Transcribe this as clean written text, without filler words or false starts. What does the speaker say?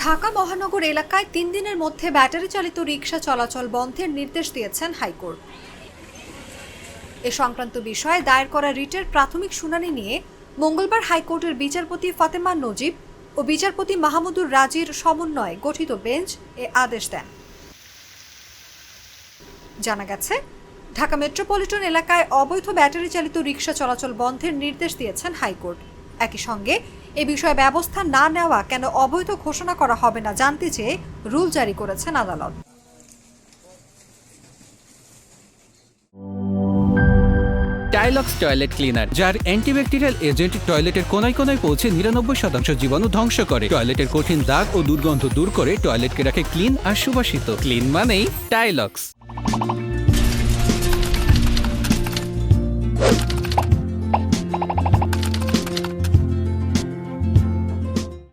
ঢাকা মহানগর এলাকায় ৩ দিনের মধ্যে ব্যাটারি চালিত রিকশা চলাচল বন্ধের নির্দেশ দিয়েছেন হাইকোর্ট। এ সংক্রান্ত বিষয়ে দায়ের করা রিটের প্রাথমিক শুনানি নিয়ে মঙ্গলবার হাইকোর্টের বিচারপতি ফাতেমা নজিব ও বিচারপতি মাহমুদুর রাজির সমন্বয়ে গঠিত বেঞ্চ এ আদেশ দেন। জানা গেছে, ঢাকা মেট্রোপলিটন এলাকায় অবৈধ ব্যাটারি চালিত রিকশা চলাচল বন্ধের নির্দেশ দিয়েছেন হাইকোর্ট। একই সঙ্গে এ বিষয়ে ব্যবস্থা না নেওয়া কেন অবৈধ ঘোষণা করা হবে না জানতে চেয়ে রুল জারি করেছেন আদালত। টাইলক্স টয়লেট ক্লিনার, যার অ্যান্টিব্যাকটেরিয়াল এজেন্ট টয়লেটের কোনায় কোনায় পৌঁছে ৯৯% জীবাণু ধ্বংস করে, টয়লেটের কঠিন দাগ ও দুর্গন্ধ দূর করে টয়লেটকে রাখে ক্লিন আর সুবাসিত। ক্লিন মানেই টাইলক্স।